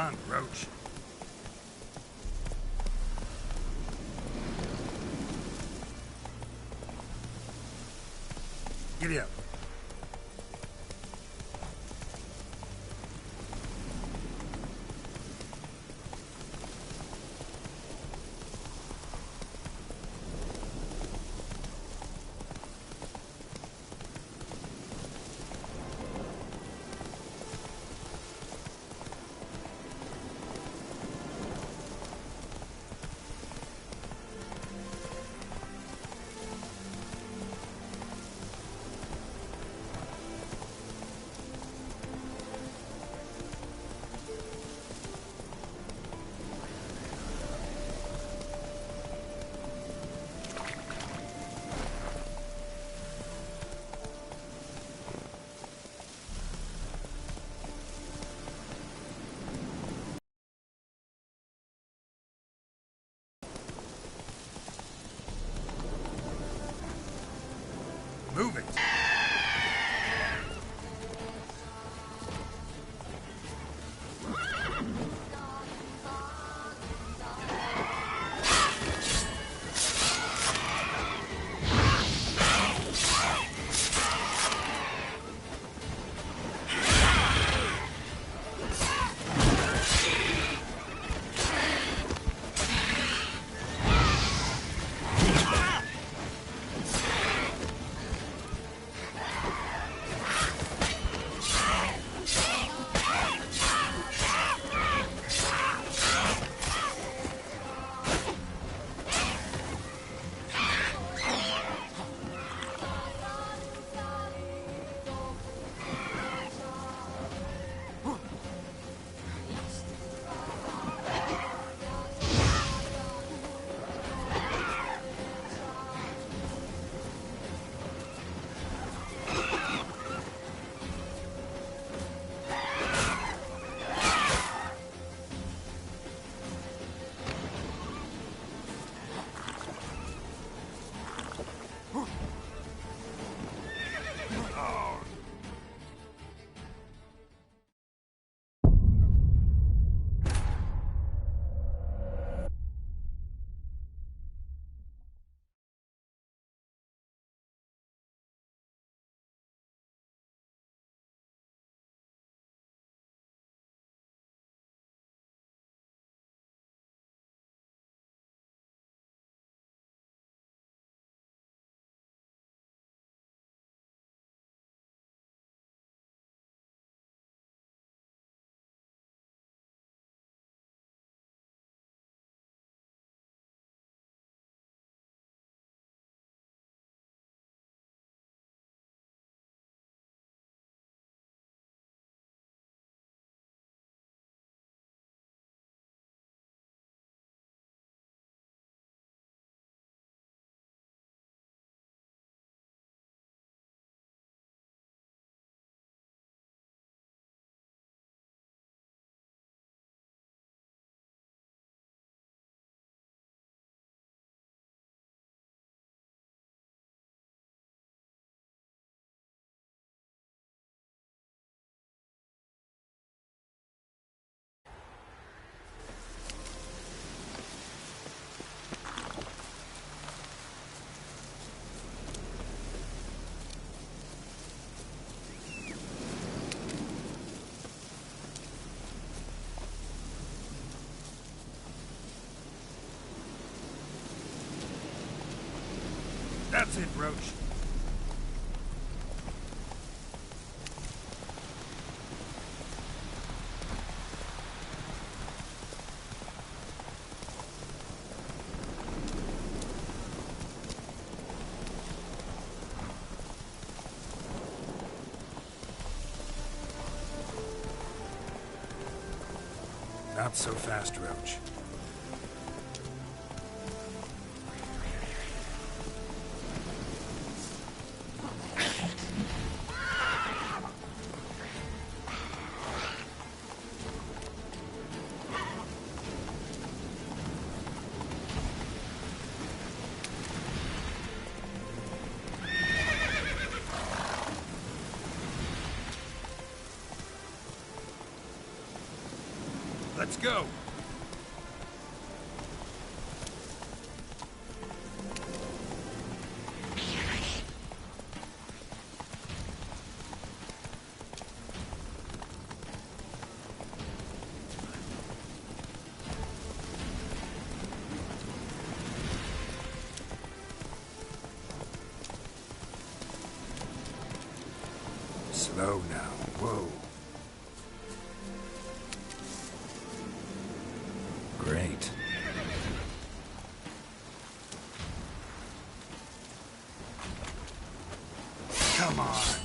run, Roach. Giddy up. Move it. That's it, Roach. Not so fast, Roach. Let's go. Slow now. Whoa. Great. Come on.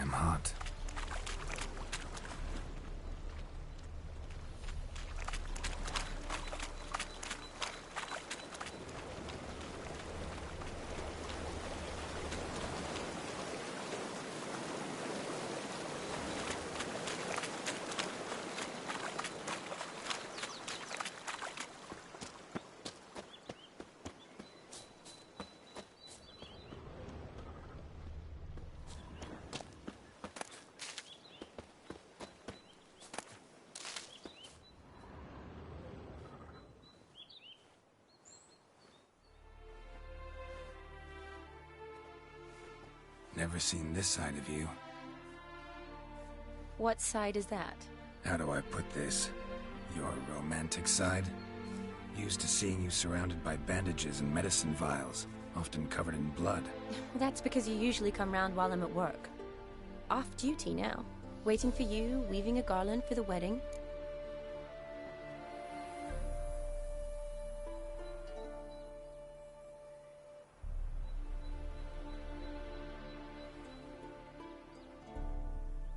I'm hot. Never seen this side of you. What side is that? How do I put this? Your romantic side? Used to seeing you surrounded by bandages and medicine vials, often covered in blood. Well, that's because you usually come round while I'm at work. Off duty now. Waiting for you, weaving a garland for the wedding.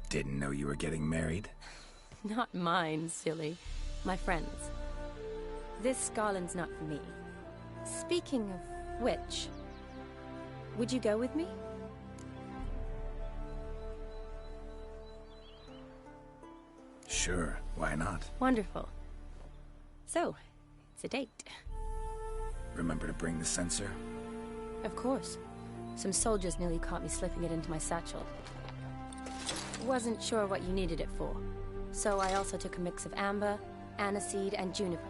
Didn't know you were getting married? Not mine, silly. My friend's. This garland's not for me. Speaking of which, would you go with me? Sure, why not? Wonderful. So, it's a date. Remember to bring the sensor? Of course. Some soldiers nearly caught me slipping it into my satchel. Wasn't sure what you needed it for, so I also took a mix of amber, aniseed, and juniper.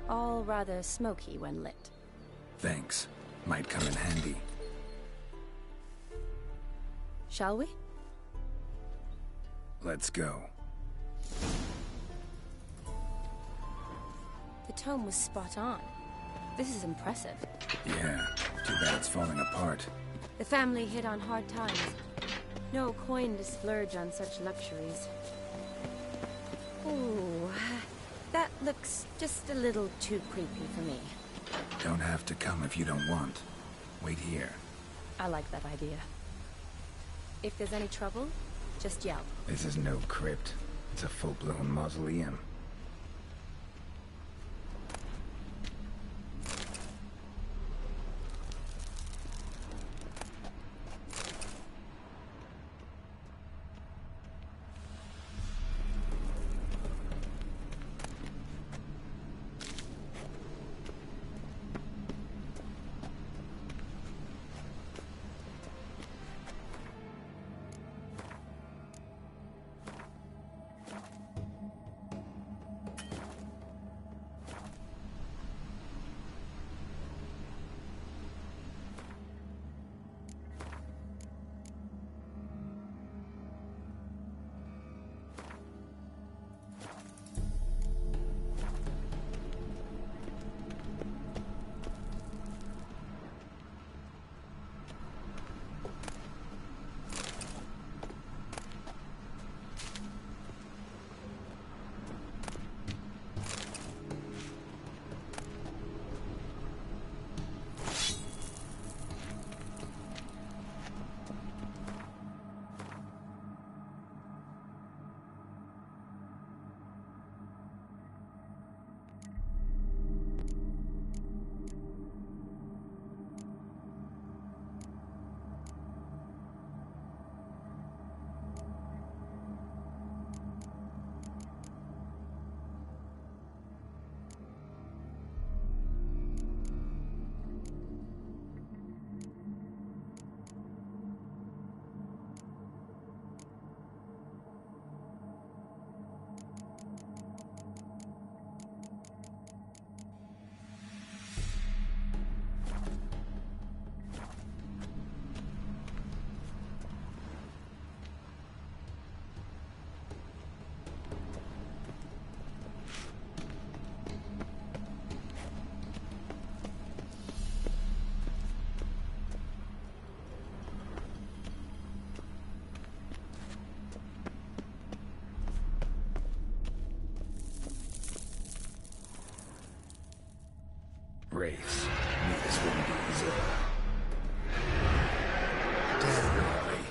All rather smoky when lit. Thanks. Might come in handy. Shall we? Let's go. The tome was spot on. This is impressive. Yeah, too bad it's falling apart. The family hit on hard times. No coin to splurge on such luxuries. Ooh, that looks just a little too creepy for me. Don't have to come if you don't want. Wait here. I like that idea. If there's any trouble, just yell. This is no crypt. It's a full-blown mausoleum. Race. Knew this wouldn't be easy. Damn, Harley.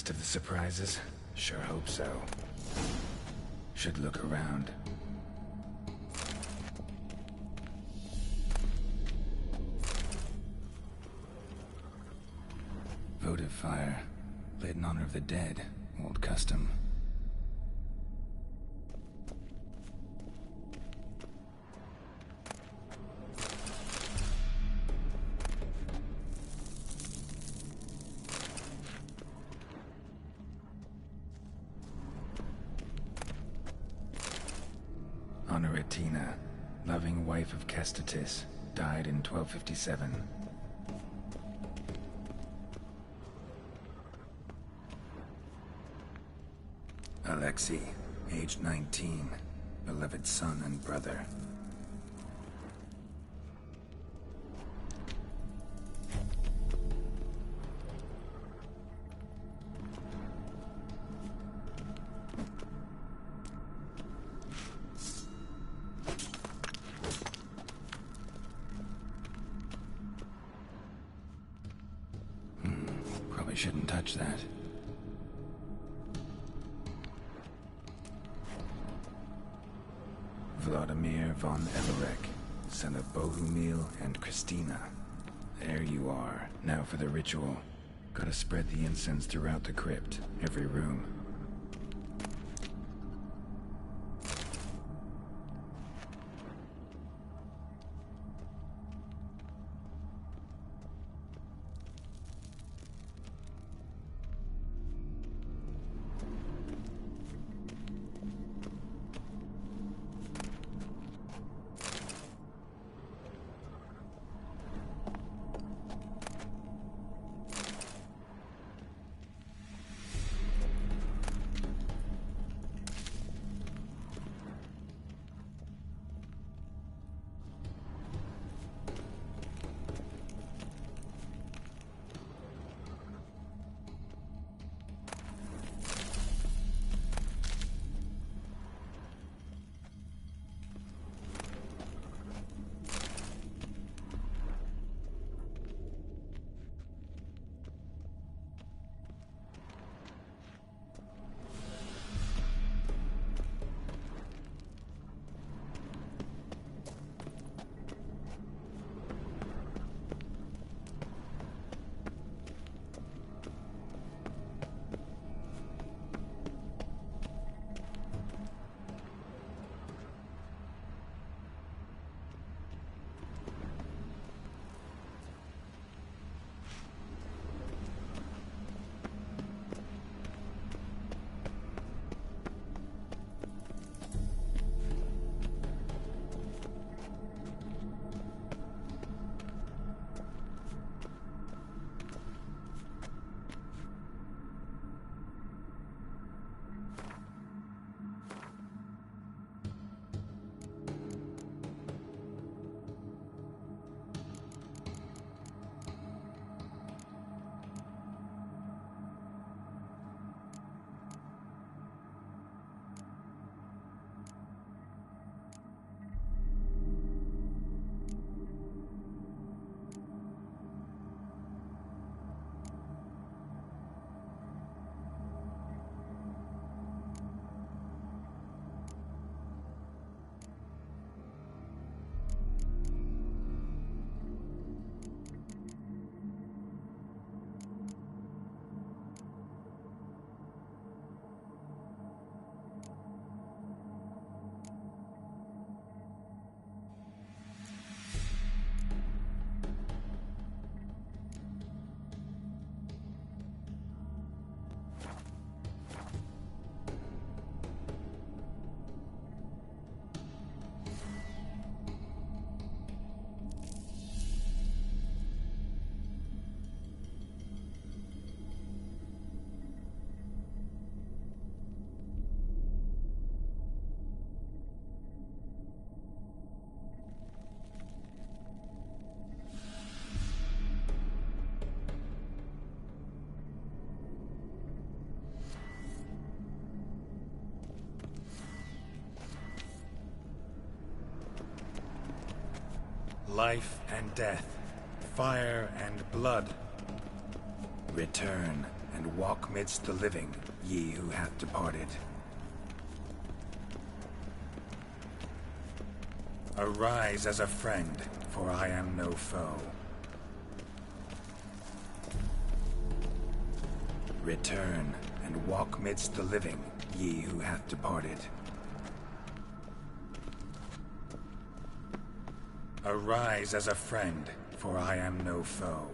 Last of the surprises? Sure hope so. Should look around. Votive fire. Lit in honor of the dead. Old custom. Honoratina, loving wife of Kestatis, died in 1257. Alexei, aged 19, beloved son and brother. Probably shouldn't touch that. Vladimir von Everek, son of Bohumil and Christina. There you are. Now for the ritual. Gotta spread the incense throughout the crypt, every room. Life and death, fire and blood. Return, and and walk midst the living, ye who hath departed. Arise as a friend, for I am no foe. Return, and walk midst the living, ye who hath departed. Arise as a friend, for I am no foe.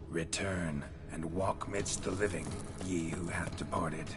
Return, and walk midst the living, ye who hath departed.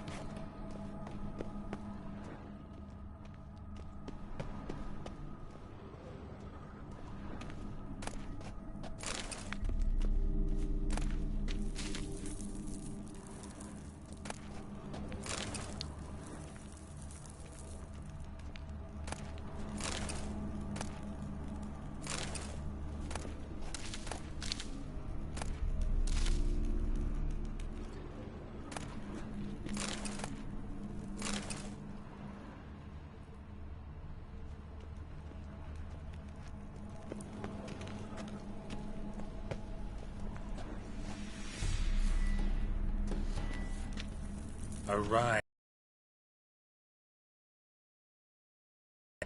Arise.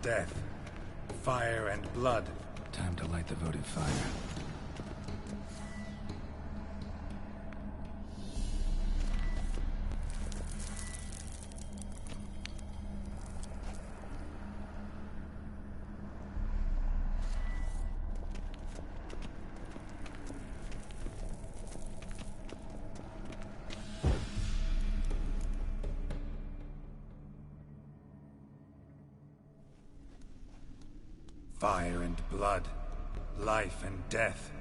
Death, fire and blood. Time to light the votive fire. Fire and blood, life and death.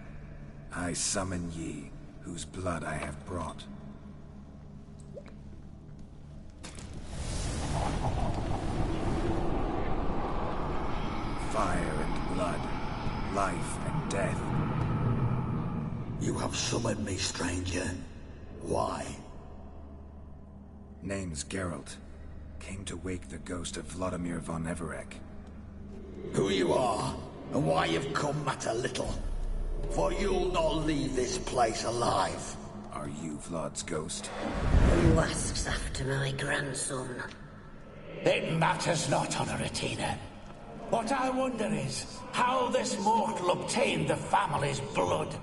I summon ye, whose blood I have brought. Fire and blood, life and death. You have summoned me, stranger. Why? Name's Geralt. Came to wake the ghost of Vladimir von Everec. Who you are, and why you've come matter little. For you'll not leave this place alive. Are you Vlad's ghost? Who asks after my grandson? It matters not, Honoratina. What I wonder is, how this mortal obtained the family's blood.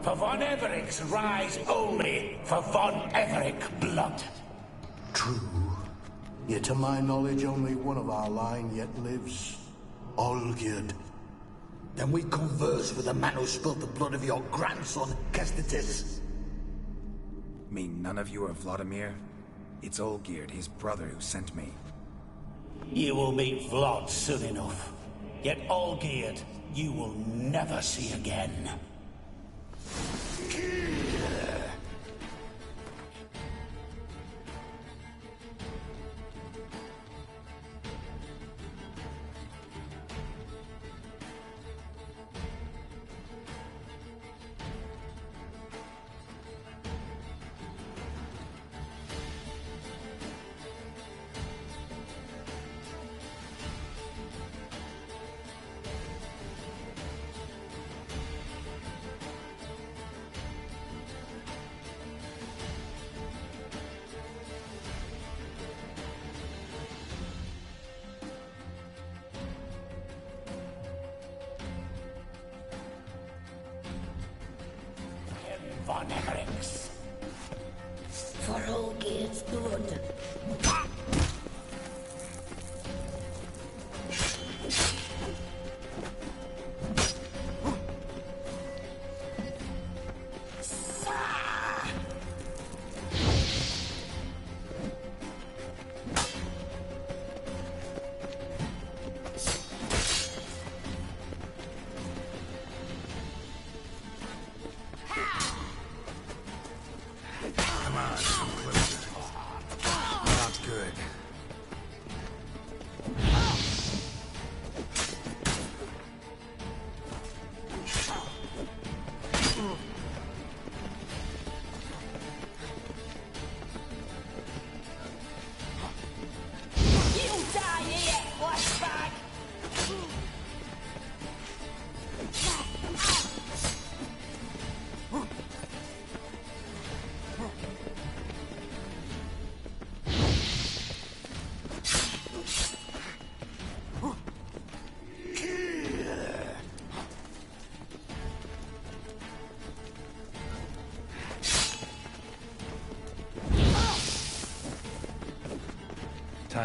For von Everec's rise only for von Everec blood. True. Yet to my knowledge, only one of our line yet lives. Olgierd. Then we converse with the man who spilled the blood of your grandson, Kestetis. Mean none of you are Vladimir? It's Olgierd, his brother, who sent me. You will meet Vlad soon enough. Yet Olgierd, you will never see again.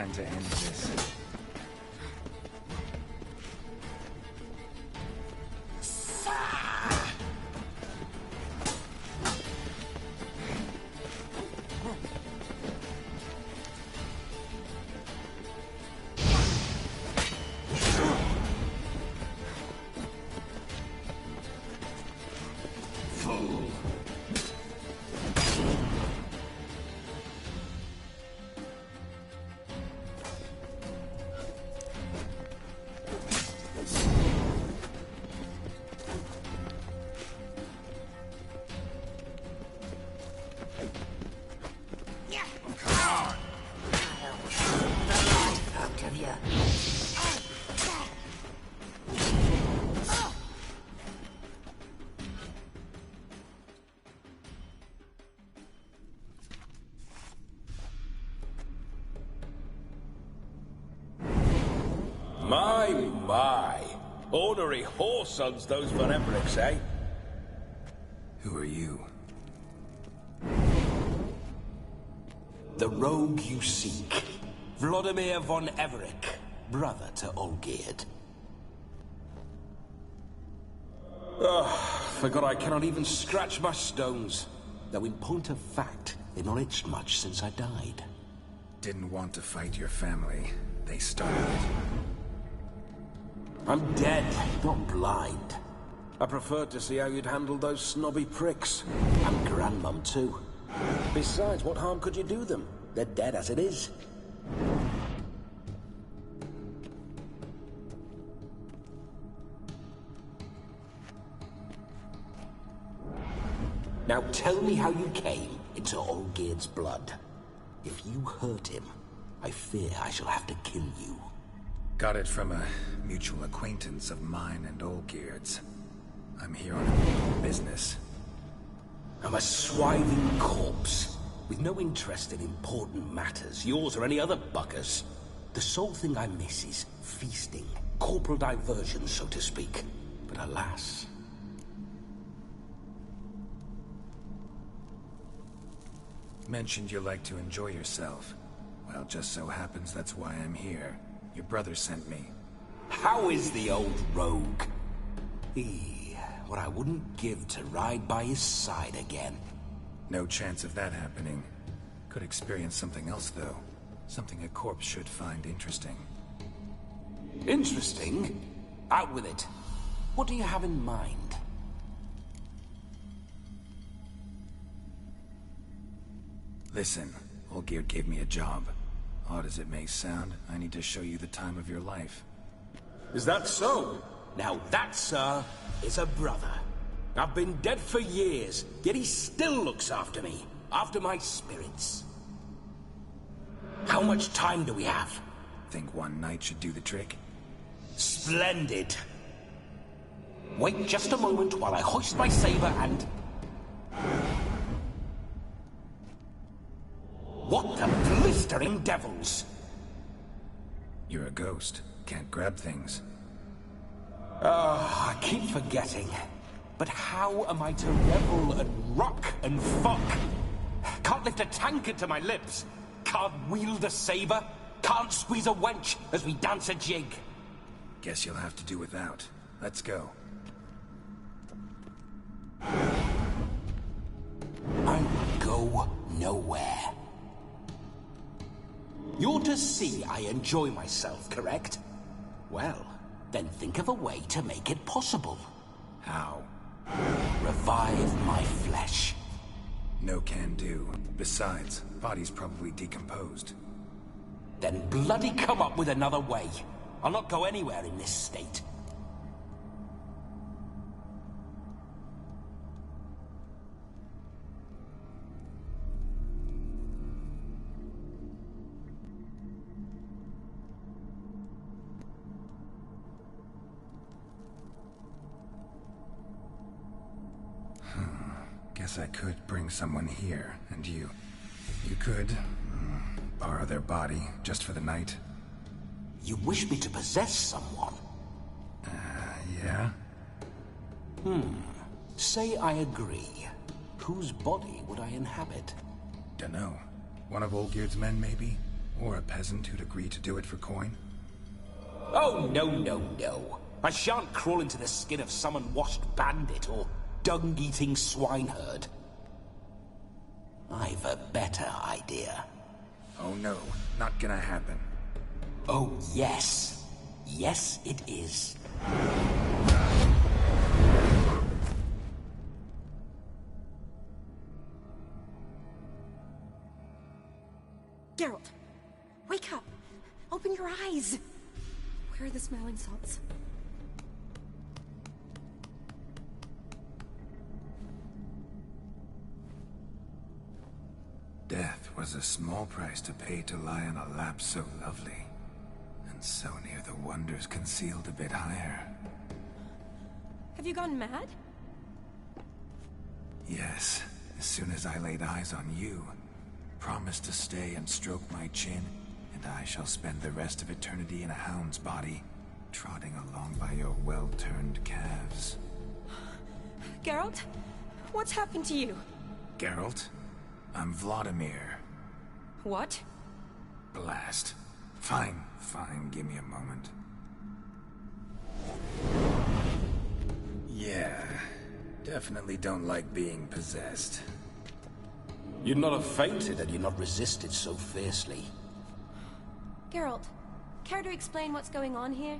time to end this. My. Ornery whoresons, those Von Evericks, eh? Who are you? The rogue you seek. Vladimir Von Everec, brother to Olgierd. Forgot I cannot even scratch my stones. Though in point of fact, they've not itched much since I died. Didn't want to fight your family. They started it. I'm dead, not blind. I preferred to see how you'd handle those snobby pricks. And Grandmum, too. Besides, what harm could you do them? They're dead as it is. Now tell me how you came into Olgierd's blood. If you hurt him, I fear I shall have to kill you. Got it from a mutual acquaintance of mine and Olgierd's. I'm here on business. I'm a swiving corpse, with no interest in important matters, yours or any other buggers. The sole thing I miss is feasting, corporal diversion, so to speak. But alas... Mentioned you like to enjoy yourself. Well, just so happens that's why I'm here. Your brother sent me. How is the old rogue? What I wouldn't give to ride by his side again. No chance of that happening. Could experience something else, though. Something a corpse should find interesting. Interesting? Out with it. What do you have in mind? Listen, Olgierd gave me a job. Odd as it may sound, I need to show you the time of your life. Is that so? Now that, sir, is a brother. I've been dead for years, yet he still looks after me. After my spirits. How much time do we have? Think one night should do the trick? Splendid. Wait just a moment while I hoist my saber and... What the blistering devils? You're a ghost. Can't grab things. I keep forgetting. But how am I to revel and rock and fuck? Can't lift a tankard to my lips. Can't wield a saber. Can't squeeze a wench as we dance a jig. Guess you'll have to do without. Let's go. I go nowhere. You're to see I enjoy myself, correct? Well, then think of a way to make it possible. How? Revive my flesh. No can do. Besides, body's probably decomposed. Then bloody come up with another way. I'll not go anywhere in this state. Guess I could bring someone here, and you could borrow their body just for the night. You wish me to possess someone? Yeah? Say I agree. Whose body would I inhabit? Dunno. One of Olgierd's men, maybe? Or a peasant who'd agree to do it for coin? Oh, no, no, no. I shan't crawl into the skin of some unwashed bandit or dung-eating swineherd. I've a better idea. Oh no, not gonna happen. Oh, yes. Yes, it is. Geralt, wake up! Open your eyes! Where are the smelling salts? Death was a small price to pay to lie on a lap so lovely, and so near the wonders concealed a bit higher. Have you gone mad? Yes, as soon as I laid eyes on you, promised to stay and stroke my chin, and I shall spend the rest of eternity in a hound's body, trotting along by your well-turned calves. Geralt? What's happened to you? Geralt? I'm Vladimir. What? Blast. Fine, give me a moment. Yeah, definitely don't like being possessed. You'd not have fainted had you not resisted so fiercely. Geralt, care to explain what's going on here?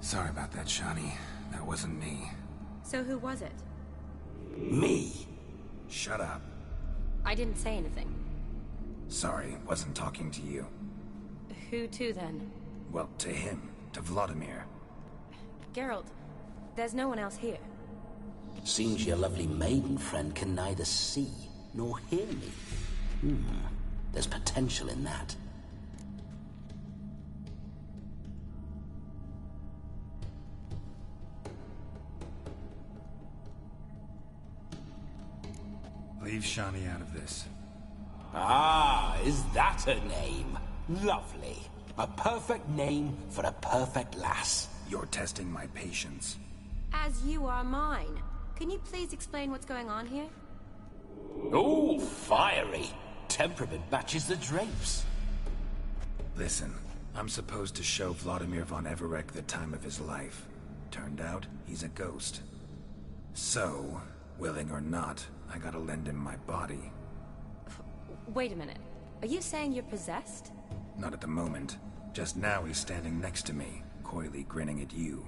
Sorry about that, Shani. That wasn't me. So who was it? Me? Shut up. I didn't say anything. Sorry, wasn't talking to you. Who to then? Well, to him. To Vladimir. Geralt, there's no one else here. Seems your lovely maiden friend can neither see nor hear me. There's potential in that. Leave Shani out of this. Ah, is that a name? Lovely. A perfect name for a perfect lass. You're testing my patience. As you are mine. Can you please explain what's going on here? Oh, fiery. Temperament matches the drapes. Listen, I'm supposed to show Vladimir von Everec the time of his life. Turned out, he's a ghost. So, willing or not, I gotta lend him my body. Wait a minute. Are you saying you're possessed? Not at the moment. Just now he's standing next to me, coyly grinning at you.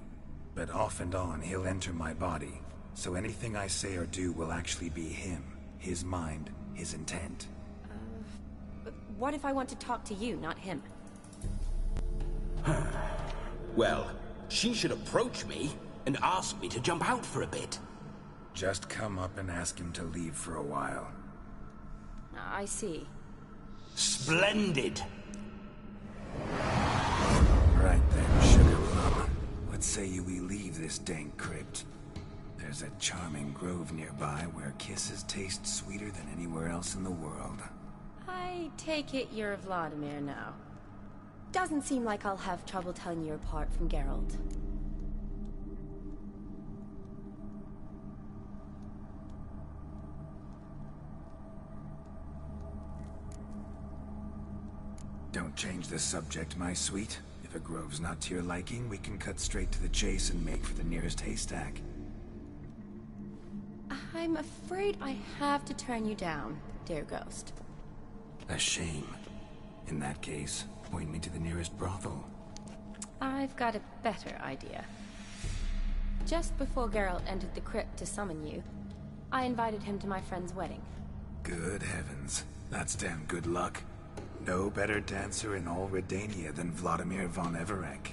But off and on, he'll enter my body. So anything I say or do will actually be him. His mind, his intent. What if I want to talk to you, not him? Well, she should approach me and ask me to jump out for a bit. Just come up and ask him to leave for a while. I see. Splendid. Right then, Sugar Plum. What say you we leave this dank crypt? There's a charming grove nearby where kisses taste sweeter than anywhere else in the world. I take it you're Vladimir now. Doesn't seem like I'll have trouble telling you apart from Geralt. Don't change the subject, my sweet. If a grove's not to your liking, we can cut straight to the chase and make for the nearest haystack. I'm afraid I have to turn you down, dear ghost. A shame. In that case, point me to the nearest brothel. I've got a better idea. Just before Geralt entered the crypt to summon you, I invited him to my friend's wedding. Good heavens. That's damn good luck. No better dancer in all Redania than Vladimir von Everec.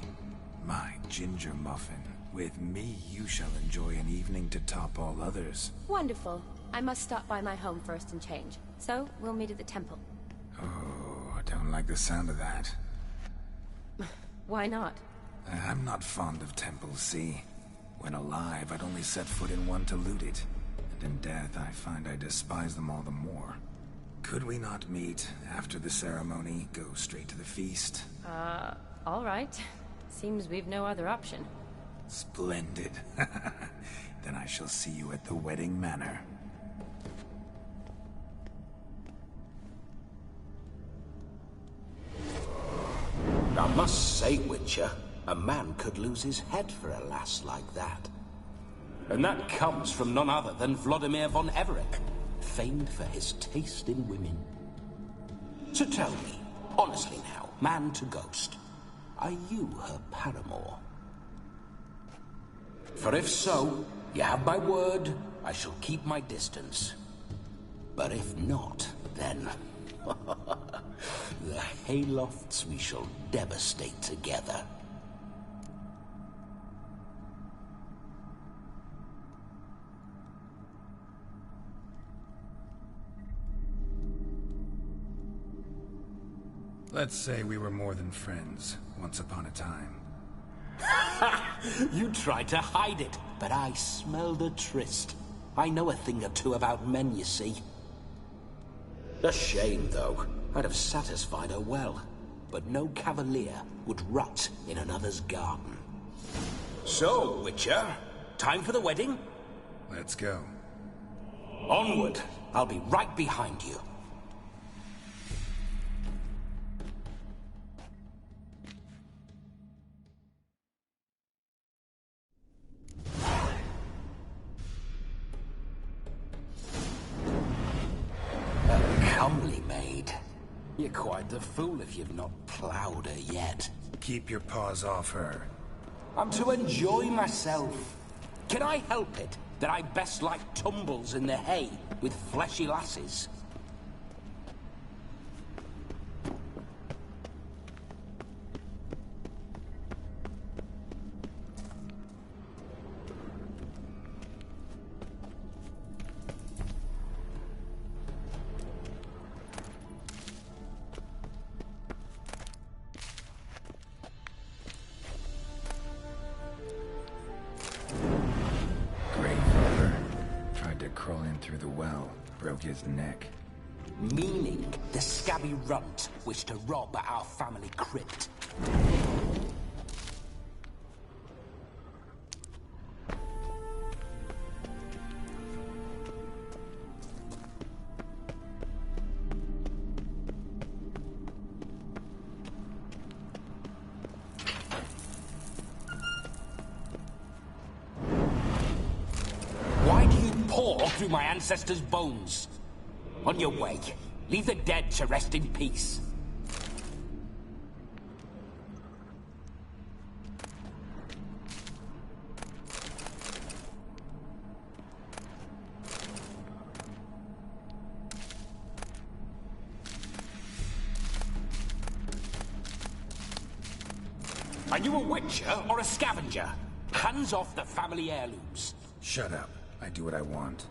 My ginger muffin. With me, you shall enjoy an evening to top all others. Wonderful. I must stop by my home first and change. So, we'll meet at the temple. Oh, I don't like the sound of that. Why not? I'm not fond of temples, see? When alive, I'd only set foot in one to loot it. And in death, I find I despise them all the more. Could we not meet after the ceremony, go straight to the feast? All right. Seems we've no other option. Splendid. Then I shall see you at the wedding manor. I must say, Witcher, a man could lose his head for a lass like that. And that comes from none other than Vladimir von Everec, famed for his taste in women. So tell me, honestly now, man to ghost, are you her paramour? For if so, you have my word, I shall keep my distance. But if not, then... the Haylofts we shall devastate together. Let's say we were more than friends, once upon a time. You tried to hide it, but I smelled a tryst. I know a thing or two about men, you see. A shame, though. I'd have satisfied her well. But no cavalier would rot in another's garden. So, Witcher, time for the wedding? Let's go. Onward. I'll be right behind you. Comely maid. You're quite the fool if you've not ploughed her yet. Keep your paws off her. I'm to enjoy myself. Can I help it that I best like tumbles in the hay with fleshy lasses? Crawl in through the well, broke his neck. Meaning the scabby runt wished to rob our family crypt. Through my ancestors' bones. On your way. Leave the dead to rest in peace. Are you a witcher or a scavenger? Hands off the family heirlooms. Shut up. I do what I want.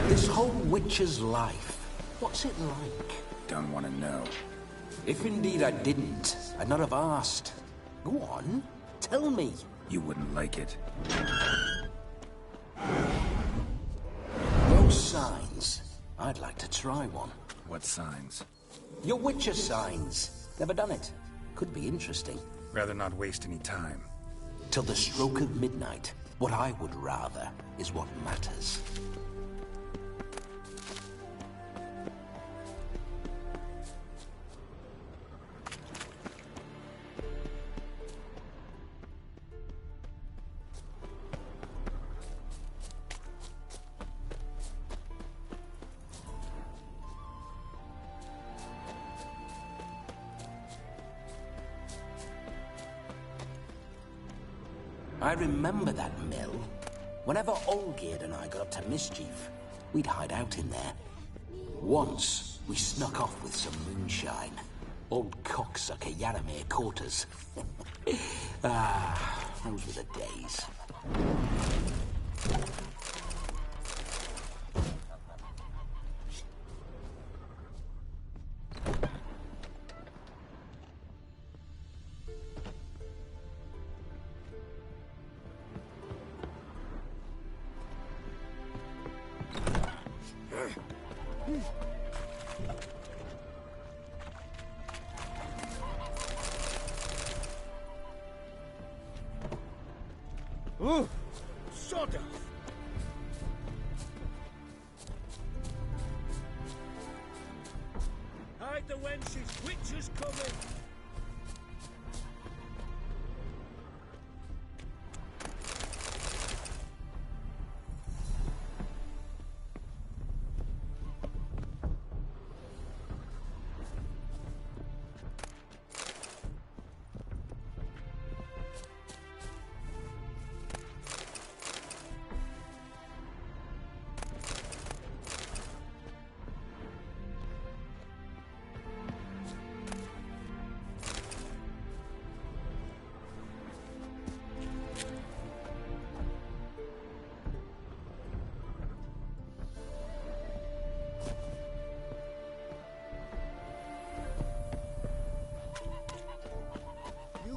This whole witcher's life, what's it like? Don't want to know. If indeed I didn't, I'd not have asked. Go on, tell me. You wouldn't like it. No signs. I'd like to try one. What signs? Your witcher signs. Never done it. Could be interesting. Rather not waste any time. Till the stroke of midnight. What I would rather is what matters. I remember that mill. Whenever Olgierd and I got up to mischief, we'd hide out in there. Once, we snuck off with some moonshine. Old cocksucker Yaramir caught us. Those were the days. Ooh, sod off. Hide the wenches, witches coming.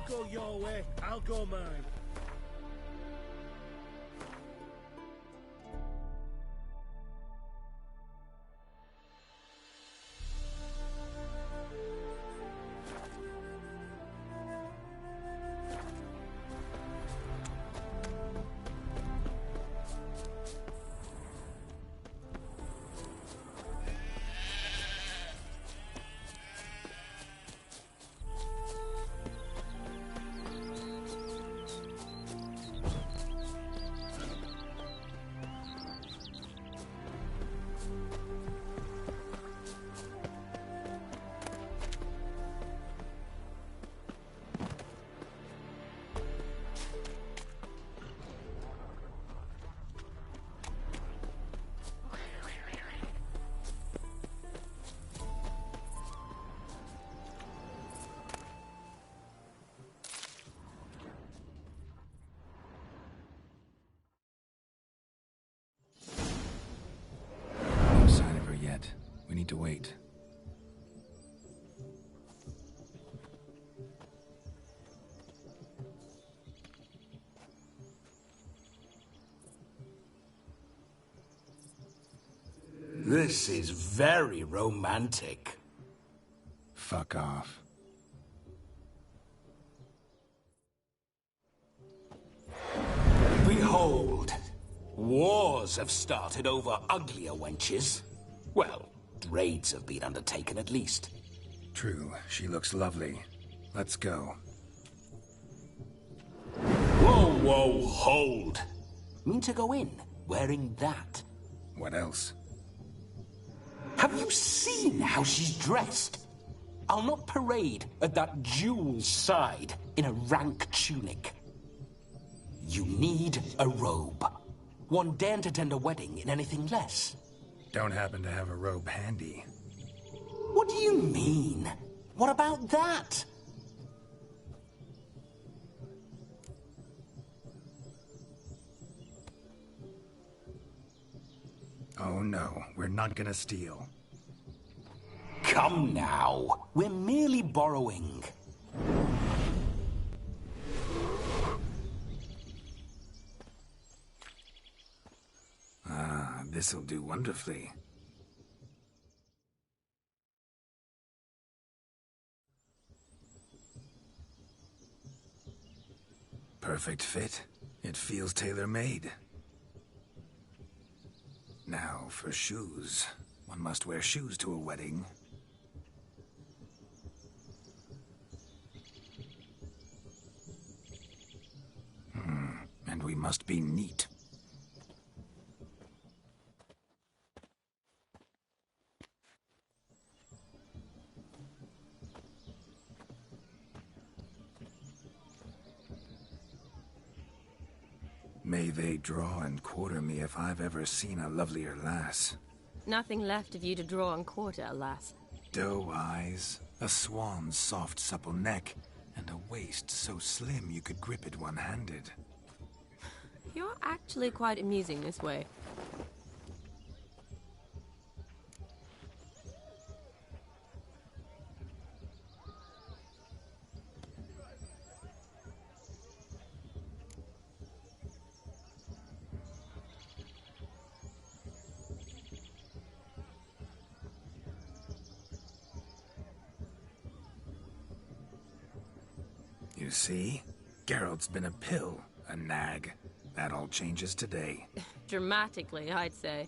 Go your way, I'll go mine. No sign of her yet. We need to wait. This is very romantic. Fuck off. Behold, wars have started over uglier wenches. Well, raids have been undertaken at least. True, she looks lovely. Let's go. Whoa, whoa, hold. Mean to go in, wearing that? What else? Have you seen how she's dressed? I'll not parade at that jewel's side in a rank tunic. You need a robe. One daren't attend a wedding in anything less. Don't happen to have a robe handy. What do you mean? What about that? Oh no, we're not gonna steal. Come now. We're merely borrowing. Ah, this'll do wonderfully. Perfect fit. It feels tailor-made. Now, for shoes. One must wear shoes to a wedding. And we must be neat. May they draw and quarter me if I've ever seen a lovelier lass. Nothing left of you to draw and quarter, alas. Doe eyes, a swan's soft supple neck, and a waist so slim you could grip it one-handed. You're actually quite amusing this way. You see? Geralt's been a pill, a nag. That all changes today. Dramatically, I'd say.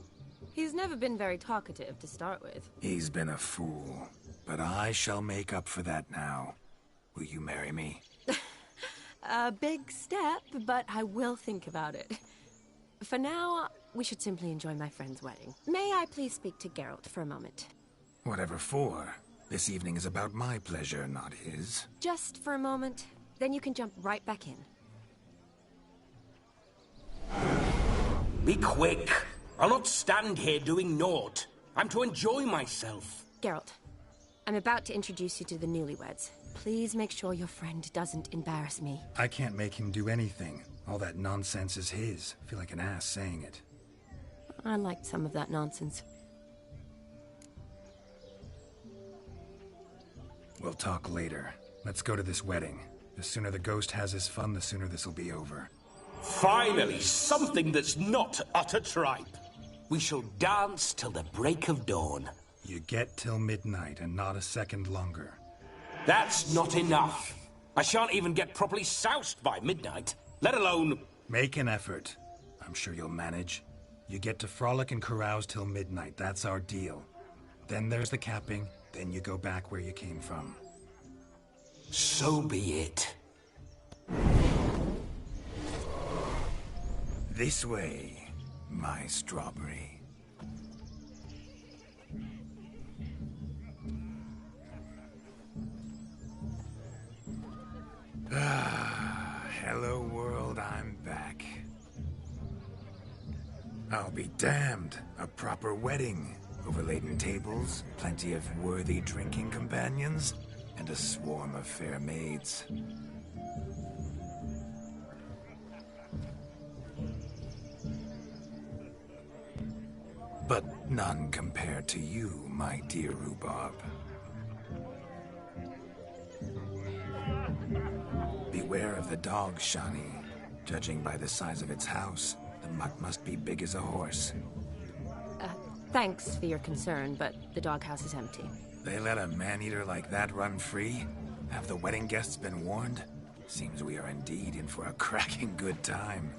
He's never been very talkative to start with. He's been a fool, but I shall make up for that now. Will you marry me? A big step, but I will think about it. For now, we should simply enjoy my friend's wedding. May I please speak to Geralt for a moment? Whatever for. This evening is about my pleasure, not his. Just for a moment, then you can jump right back in. Be quick. I'll not stand here doing naught. I'm to enjoy myself. Geralt, I'm about to introduce you to the newlyweds. Please make sure your friend doesn't embarrass me. I can't make him do anything. All that nonsense is his. I feel like an ass saying it. I liked some of that nonsense. We'll talk later. Let's go to this wedding. The sooner the ghost has his fun, the sooner this'll be over. Finally, something that's not utter tripe. We shall dance till the break of dawn. You get till midnight and not a second longer. That's not enough. I shan't even get properly soused by midnight, let alone... Make an effort. I'm sure you'll manage. You get to frolic and carouse till midnight. That's our deal. Then there's the capping. Then you go back where you came from. So be it. This way, my strawberry. Ah, hello world, I'm back. I'll be damned. A proper wedding. Overladen tables, plenty of worthy drinking companions, and a swarm of fair maids. But none compared to you, my dear rhubarb. Beware of the dog, Shani. Judging by the size of its house, the mutt must be big as a horse. Thanks for your concern, but the doghouse is empty. They let a man-eater like that run free? Have the wedding guests been warned? Seems we are indeed in for a cracking good time.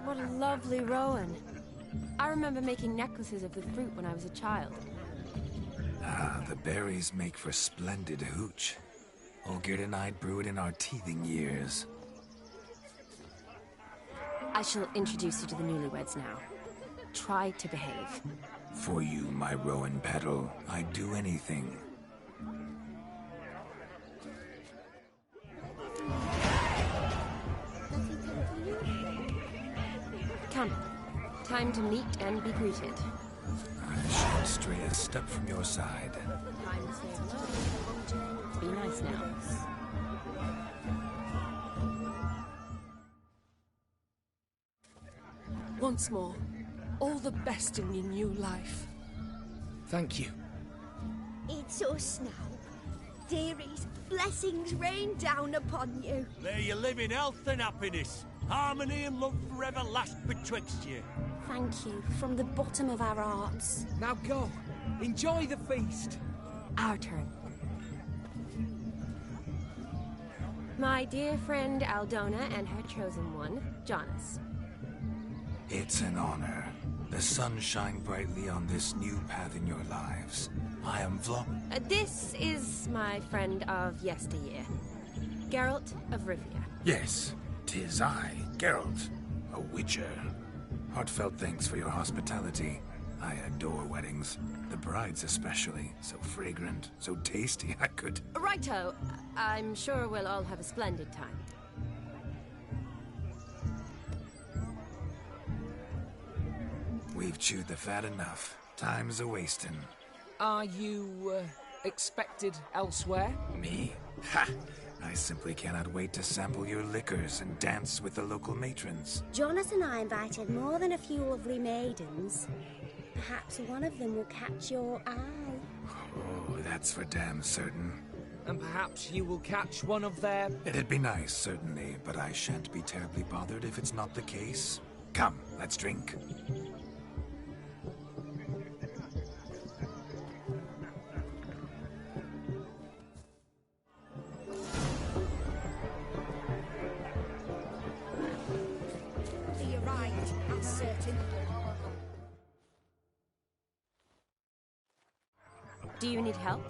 What a lovely rowan. I remember making necklaces of the fruit when I was a child. Ah, the berries make for splendid hooch. Olgierd and I brew it in our teething years. I shall introduce you to the newlyweds now. Try to behave. For you, my rowan petal, I'd do anything. Come. Time to meet and be greeted. I shan't stray a step from your side. Time to say hello. Be nice now. Once more, all the best in your new life. Thank you. It's us now. Dearies, blessings rain down upon you. May you live in health and happiness. Harmony and love forever last betwixt you. Thank you from the bottom of our hearts. Now go. Enjoy the feast. Our turn. My dear friend Aldona and her chosen one, Jonas. It's an honor. The sun shine brightly on this new path in your lives. I am This is my friend of yesteryear, Geralt of Rivia. Yes, 'tis I, Geralt, a witcher. Heartfelt thanks for your hospitality. I adore weddings. The brides especially. So fragrant, so tasty, I could... Righto. I'm sure we'll all have a splendid time. We've chewed the fat enough. Time's a-wasting. Are you, expected elsewhere? Me? Ha! I simply cannot wait to sample your liquors and dance with the local matrons. Jonas and I invited more than a few lovely maidens. Perhaps one of them will catch your eye. Oh, that's for damn certain. And perhaps you will catch one of their... It'd be nice, certainly, but I shan't be terribly bothered if it's not the case. Come, let's drink. He arrived, I'm certain. Do you need help?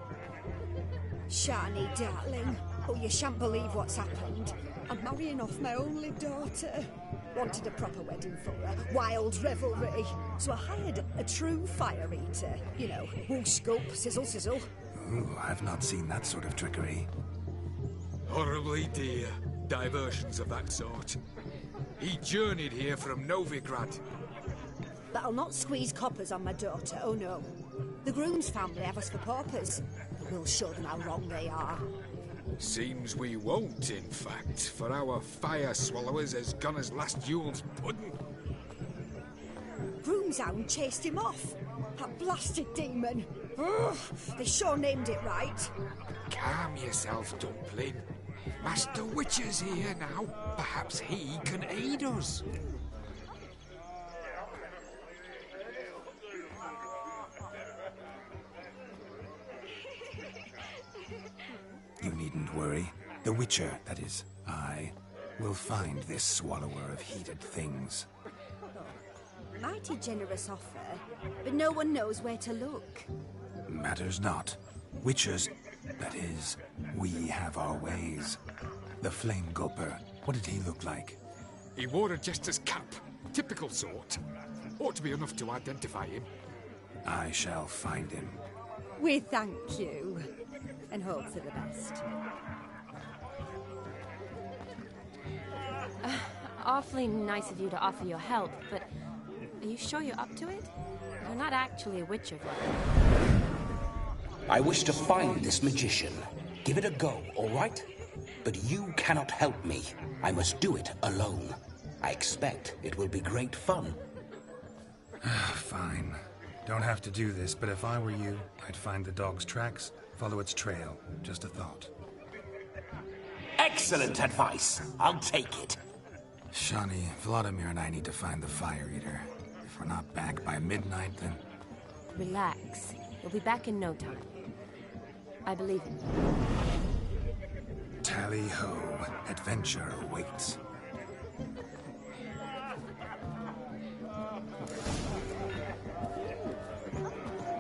Shani, darling. Oh, you shan't believe what's happened. I'm marrying off my only daughter. Wanted a proper wedding for her. Wild revelry. So I hired a true fire eater. You know, whoosh, scoop, sizzle, sizzle. Ooh, I've not seen that sort of trickery. Horribly dear diversions of that sort. He journeyed here from Novigrad. But I'll not squeeze coppers on my daughter, oh no. The groom's family have us for paupers. But we'll show them how wrong they are. Seems we won't, in fact, for our fire swallowers has gone as last Yule's pudding. Groomshound chased him off. That blasted demon. Ugh, they sure named it right. Calm yourself, Dumpling. Master Witcher's here now. Perhaps he can aid us. You needn't worry. The Witcher, that is, I, will find this swallower of heated things. Mighty generous offer, but no one knows where to look. Matters not. Witchers, that is, we have our ways. The Flame Gulper, what did he look like? He wore a jester's cap. Typical sort. Ought to be enough to identify him. I shall find him. We thank you, and hope for the best. Awfully nice of you to offer your help, but are you sure you're up to it? You're not actually a witcher, though. I wish to find this magician. Give it a go, all right? But you cannot help me. I must do it alone. I expect it will be great fun. Fine. Don't have to do this, but if I were you, I'd find the dog's tracks, follow its trail. Just a thought. Excellent advice. I'll take it. Shani, Vladimir and I need to find the Fire Eater. If we're not back by midnight, then... Relax. We'll be back in no time. I believe in you. Tally-ho. Adventure awaits.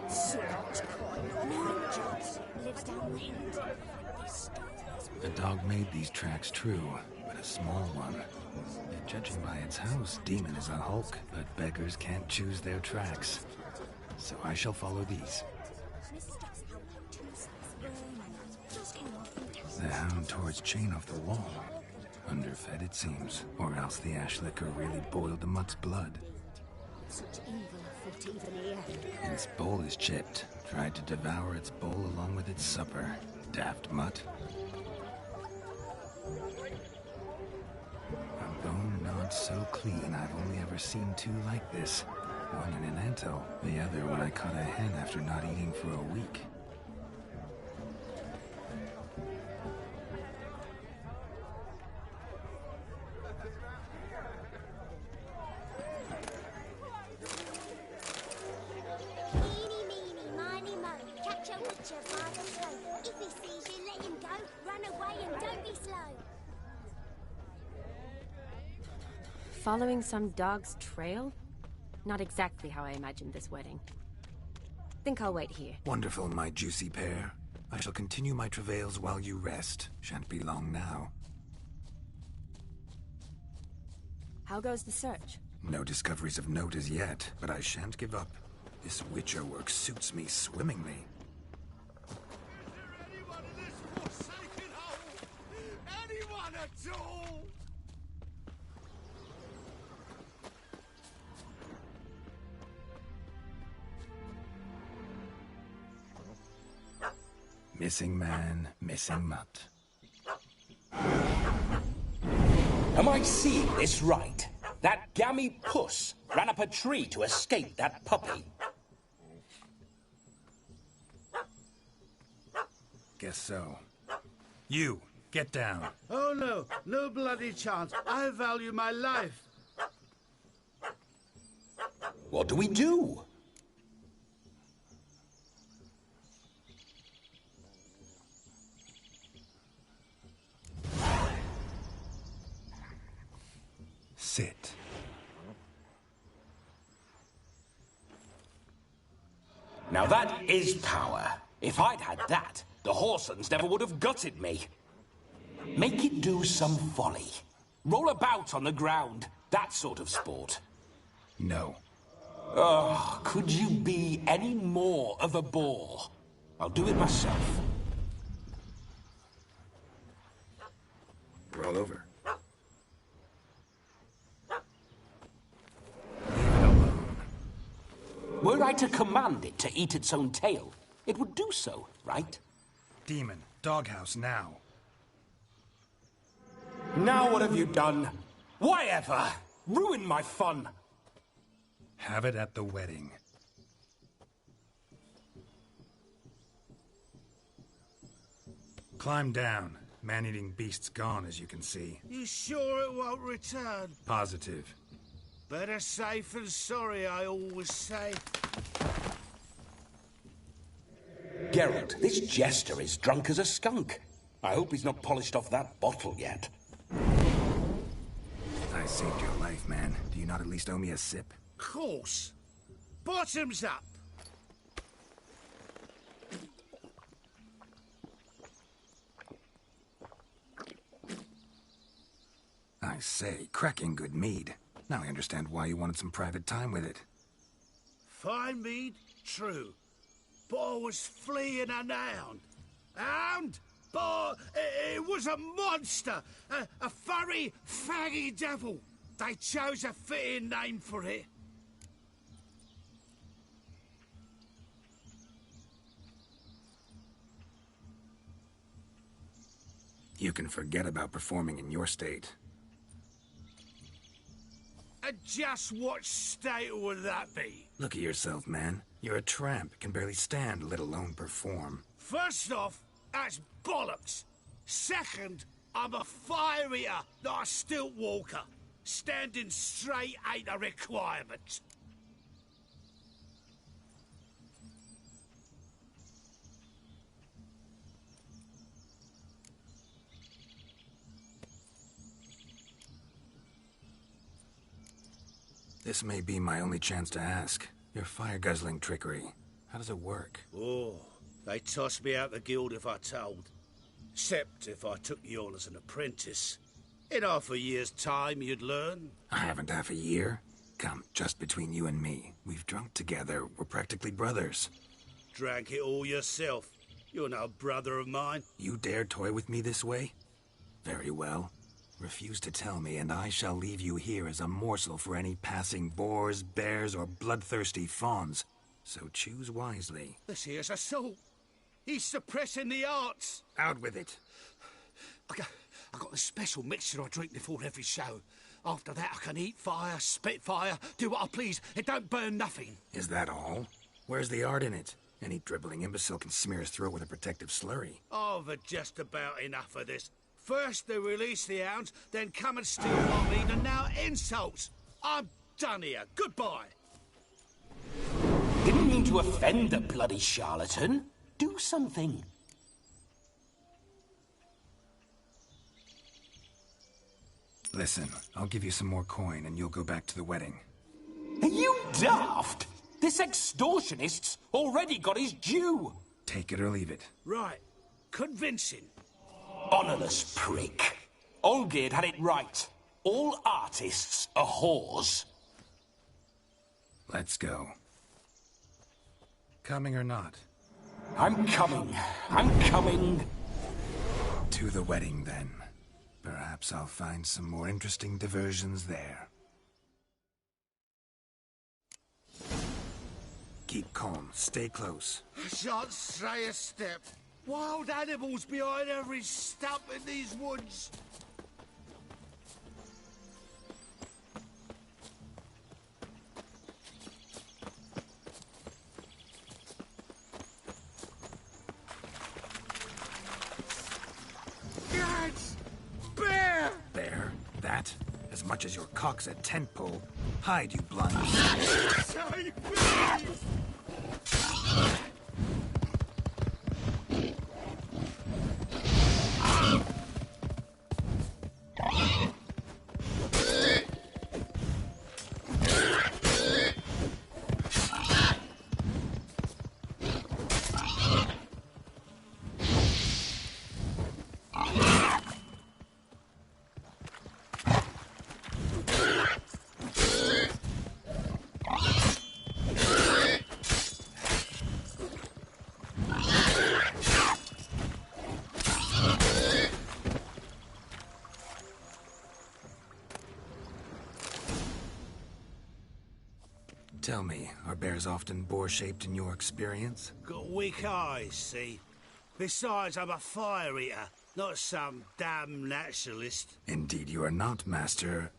So much coin. Lives downwind. The dog made these tracks true, but a small one. And judging by its house, Demon is a hulk, but beggars can't choose their tracks. So I shall follow these. The hound tore its chain off the wall. Underfed, it seems, or else the ash liquor really boiled the mutt's blood. Such evil afoot even here. Its bowl is chipped. Tried to devour its bowl along with its supper. Daft mutt. A bone not so clean I've only ever seen two like this. One in an antelope, the other when I caught a hen after not eating for a week. Eeny, meeny, miny, mo. Catch a witcher by the throat. If he sees you, let him go. Run away and don't be slow. Following some dog's trail? Not exactly how I imagined this wedding. Think I'll wait here. Wonderful, my juicy pair. I shall continue my travails while you rest. Shan't be long now. How goes the search? No discoveries of note as yet, but I shan't give up. This Witcher work suits me swimmingly. Anyone in this forsaken hole? Anyone at all? Missing man, missing mutt. Am I seeing this right? That gammy puss ran up a tree to escape that puppy. Guess so. You, get down. Oh no, no bloody chance. I value my life. What do we do? Sit. Now that is power. If I'd had that, the Horsons never would have gutted me. Make it do some folly. Roll about on the ground. That sort of sport. No. Oh, could you be any more of a bore? I'll do it myself. Roll over. Were I to command it to eat its own tail, it would do so, right? Demon, doghouse now. Now what have you done? Why ever? Ruin my fun. Have it at the wedding. Climb down. Man-eating beast's gone, as you can see. You sure it won't return? Positive. Better safe than sorry, I always say. Geralt, this jester is drunk as a skunk. I hope he's not polished off that bottle yet. I saved your life, man. Do you not at least owe me a sip? Course. Bottoms up. I say, cracking good mead. Now I understand why you wanted some private time with it. Fine mead, true. But I was fleeing an hound. Hound? But it was a monster. A furry, faggy devil. They chose a fitting name for it. You can forget about performing in your state. And just what state would that be? Look at yourself, man. You're a tramp, can barely stand, let alone perform. First off, that's bollocks. Second, I'm a fire eater, not a stilt walker. Standing straight ain't a requirement. This may be my only chance to ask. Your fire-guzzling trickery, how does it work? Oh, they'd toss me out the guild if I told. Except if I took you on as an apprentice. In half a year's time, you'd learn. I haven't half a year. Come, just between you and me. We've drunk together. We're practically brothers. Drank it all yourself. You're no brother of mine. You dare toy with me this way? Very well. Refuse to tell me, and I shall leave you here as a morsel for any passing boars, bears, or bloodthirsty fawns. So choose wisely. This here's assault. He's suppressing the arts. Out with it. I got a special mixture I drink before every show. After that, I can eat fire, spit fire, do what I please. It don't burn nothing. Is that all? Where's the art in it? Any dribbling imbecile can smear his throat with a protective slurry. I've had just about enough of this. First they release the hounds, then come and steal my meat, and now insults. I'm done here. Goodbye. Didn't mean to offend the bloody charlatan. Do something. Listen, I'll give you some more coin and you'll go back to the wedding. Are you daft? This extortionist's already got his due. Take it or leave it. Right. Convincing. Honourless prick. Olgierd had it right. All artists are whores. Let's go. Coming or not? I'm coming. I'm coming. To the wedding, then. Perhaps I'll find some more interesting diversions there. Keep calm. Stay close. I shan't stray a step. Wild animals behind every stump in these woods. Guards! Bear! Bear? That? As much as your cock's a tent pole. Hide, you blind. Save me! Tell me, are bears often boar-shaped in your experience? Got weak eyes, see? Besides, I'm a fire eater, not some damn naturalist. Indeed you are not, Master...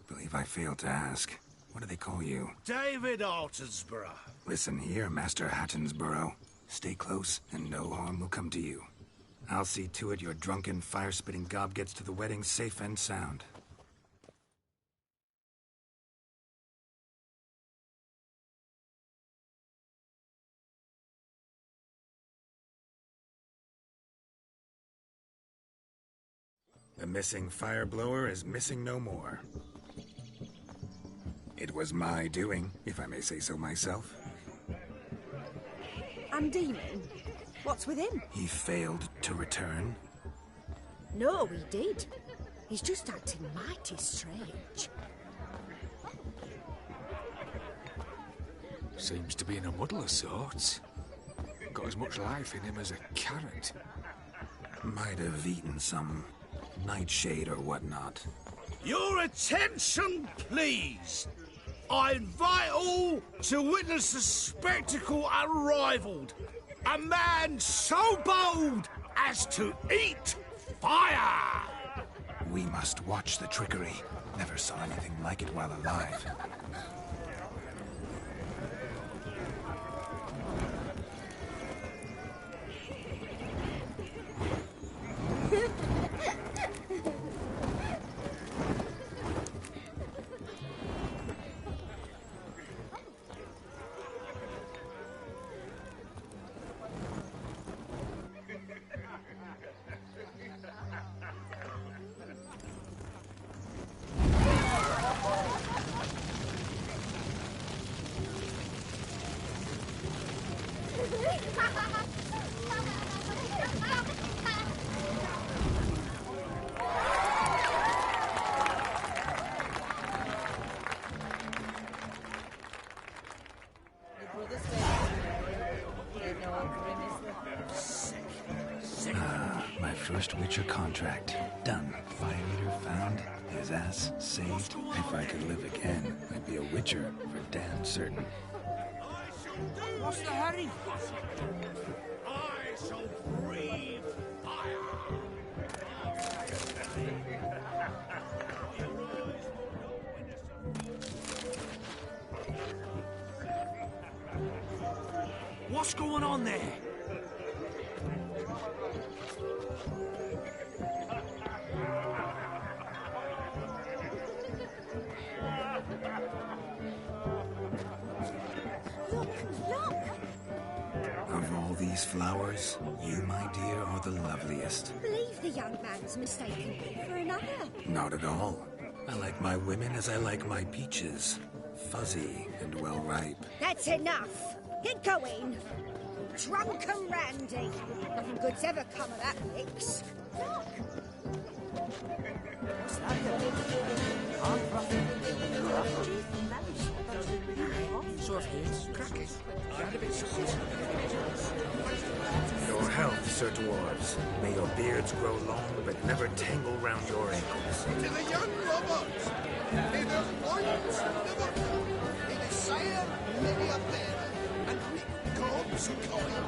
believe I failed to ask. What do they call you? David Altonsborough. Listen here, Master Hattonsborough. Stay close, and no harm will come to you. I'll see to it your drunken, fire-spitting gob gets to the wedding safe and sound. The missing fire blower is missing no more. It was my doing, if I may say so myself. And Demon? What's with him? He failed to return. No, he did. He's just acting mighty strange. Seems to be in a muddle of sorts. Got as much life in him as a carrot. Might have eaten some nightshade or whatnot. Your attention, please! I invite all to witness a spectacle unrivaled. A man so bold as to eat fire! We must watch the trickery. Never saw anything like it while alive. My first Witcher contract. Done. Fire Eater found. His ass saved. If I could live again, I'd be a Witcher for damn certain. What's the hurry? I shall breathe fire! What's going on there? Of all these flowers, you, my dear, are the loveliest. Believe the young man's mistaken me for another. Not at all. I like my women as I like my peaches. Fuzzy and well ripe. That's enough. Get going. Drunken Randy. Nothing good's ever come of that mix. Look. What's that? So I've heard. Cracking. Had a bit Your health, Sir Dwarves. May your beards grow long, but never tangle round your ankles. To the young robots, in the points never come, in the sire many a bearer, and rich corpse a coin.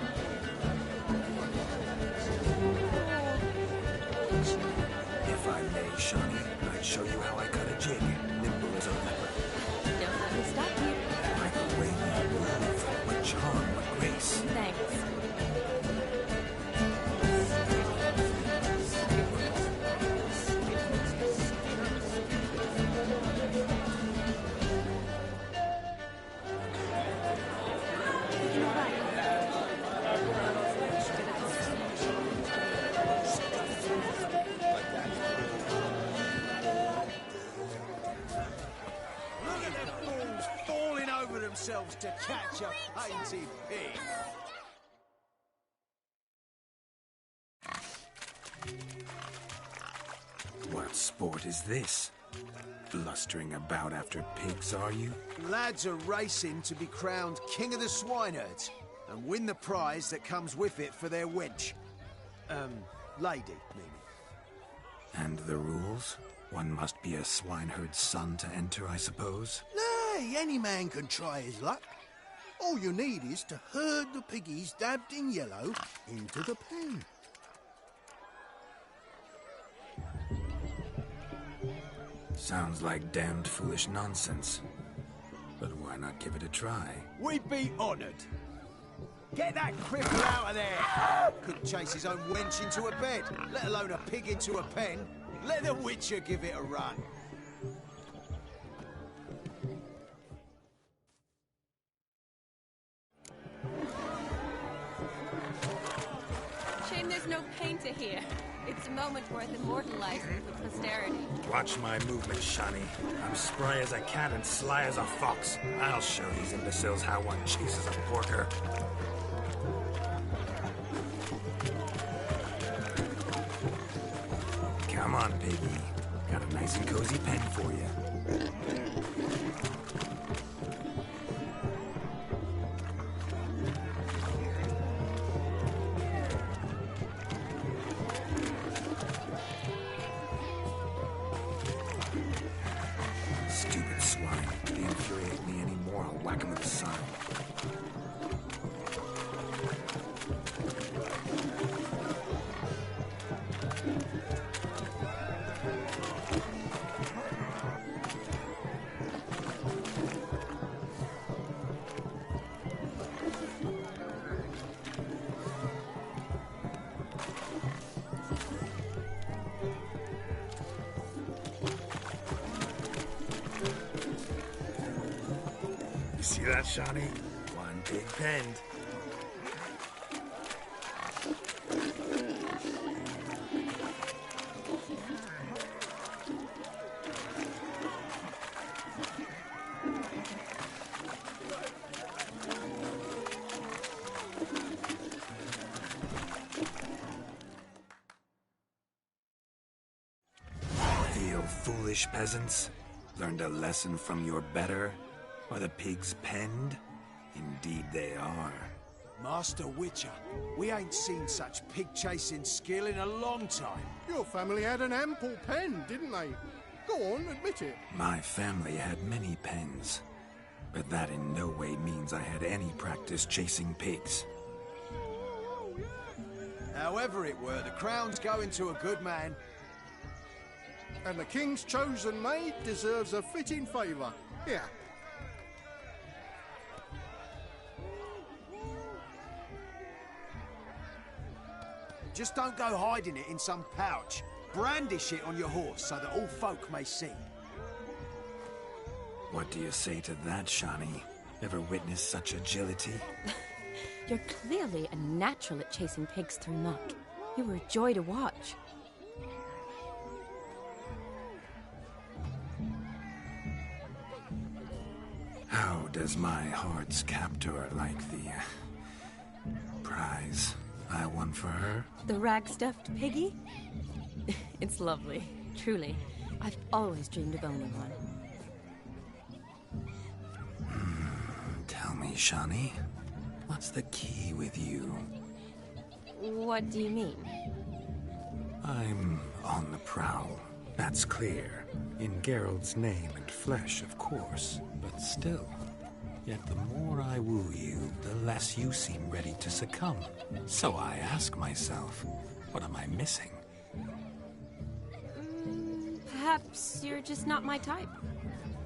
If I may, Shawnee, I'd show you how I cut a jig, nimble as a leopard. Don't let me stop you. Like the way you move, what charm, what grace. Thanks. Look at the fools falling over themselves to catch a painted pig. What sport is this? Blustering about after pigs, are you? Lads are racing to be crowned King of the Swineherds and win the prize that comes with it for their wench. Lady, meaning. And the rules? One must be a swineherd's son to enter, I suppose? Nay, any man can try his luck. All you need is to herd the piggies dabbed in yellow into the pen. Sounds like damned foolish nonsense. But why not give it a try? We'd be honoured. Get that cripple out of there! Couldn't chase his own wench into a bed, let alone a pig into a pen. Let the Witcher give it a run. Shame there's no painter here. It's a moment worth immortalizing for posterity. Watch my movement, Shawnee. I'm spry as a cat and sly as a fox. I'll show these imbeciles how one chases a porker. Come on, piggy. Got a nice and cozy pen for you. Stupid swine. If they infuriate me anymore, I'll whack him with a sign. You see that, Shawnee? One big penned. Feel foolish, peasants? Learned a lesson from your better? Are the pigs penned? Indeed they are. Master Witcher, we ain't seen such pig-chasing skill in a long time. Your family had an ample pen, didn't they? Go on, admit it. My family had many pens, but that in no way means I had any practice chasing pigs. However it were, the crown's going to a good man. And the king's chosen maid deserves a fitting favour. Here. Just don't go hiding it in some pouch. Brandish it on your horse so that all folk may see. What do you say to that, Shawnee? Ever witnessed such agility? You're clearly a natural at chasing pigs through muck. You were a joy to watch. How does my heart's captor like the prize I won for her? The rag-stuffed piggy? It's lovely, truly. I've always dreamed of owning one. me, Shani. What's the key with you? What do you mean? I'm on the prowl. That's clear. In Geralt's name and flesh, of course. But still. Yet the more I woo you, the less you seem ready to succumb. So I ask myself, what am I missing? Perhaps you're just not my type.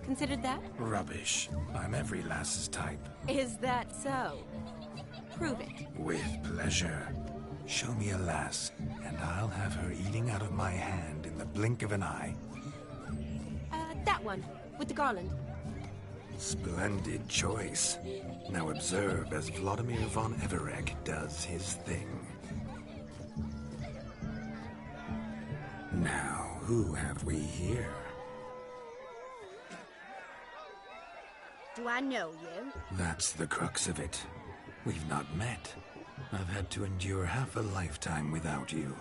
Considered that? Rubbish. I'm every lass's type. Is that so? Prove it. With pleasure. Show me a lass, and I'll have her eating out of my hand in the blink of an eye. That one, with the garland. Splendid choice. Now observe as Vladimir von Everec does his thing. Now, who have we here? Do I know you? That's the crux of it. We've not met. I've had to endure half a lifetime without you.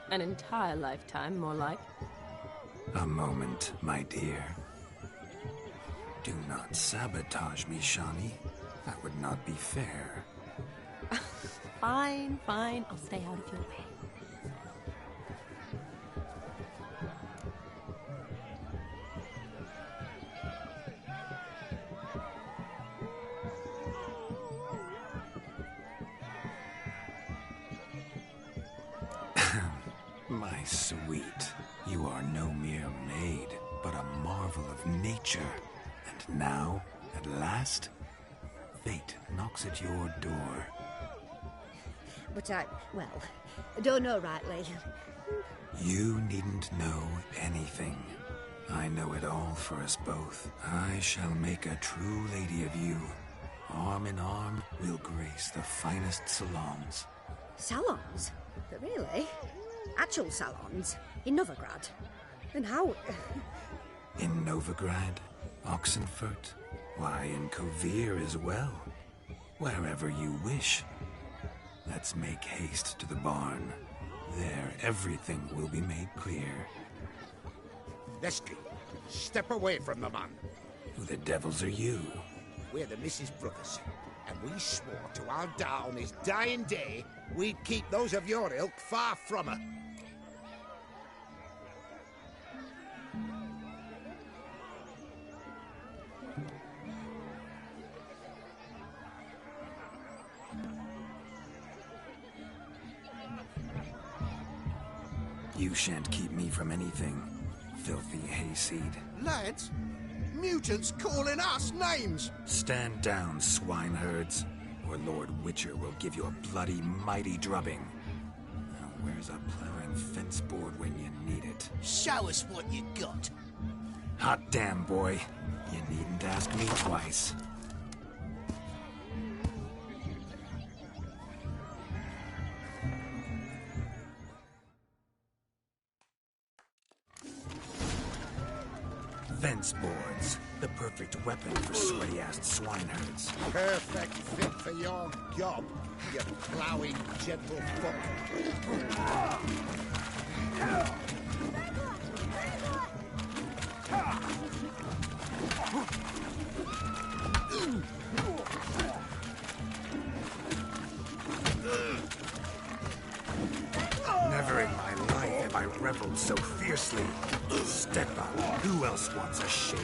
An entire lifetime, more like. A moment, my dear. Do not sabotage me, Shani. That would not be fair. Fine, fine. I'll stay out of your way. My sweet, you are no mere maid, but a marvel of nature. And now, at last, fate knocks at your door. But I don't know rightly. You needn't know anything. I know it all for us both. I shall make a true lady of you. Arm in arm, we'll grace the finest salons. Salons? But really? Actual salons? In Novigrad? And how... In Novigrad, Oxenfurt, why, in Kovir as well. Wherever you wish. Let's make haste to the barn. There, everything will be made clear. Lesky, step away from the man. Who the devils are you? We're the Mrs. Brothers, and we swore to our Da on his dying day we'd keep those of your ilk far from her. You shan't keep me from anything, filthy hayseed. Lads, mutants calling us names! Stand down, swineherds, or Lord Witcher will give you a bloody mighty drubbing. Now where's a plowing fence board when you need it? Show us what you got. Hot damn, boy. You needn't ask me twice. Fence boards. The perfect weapon for sweaty-assed swineherds. Perfect fit for your job, you ploughing gentlefolk. Never in my life have I reveled so fiercely. Step up. Who else wants a shave?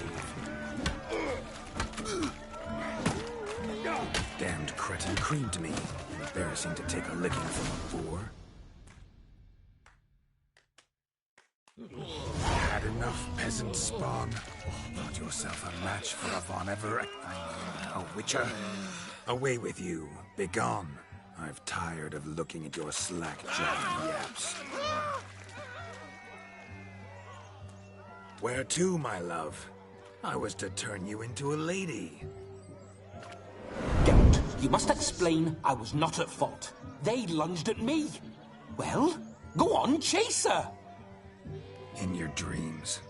Damned cretin creamed me. Embarrassing to take a licking from a boar. Had enough, peasant spawn. Thought yourself a match for a Von Everec. A Witcher. Away with you. Begone. I've tired of looking at your slack-jawed yaps. Where to, my love? I was to turn you into a lady. Geralt, you must explain I was not at fault. They lunged at me. Well, go on, chase her. In your dreams.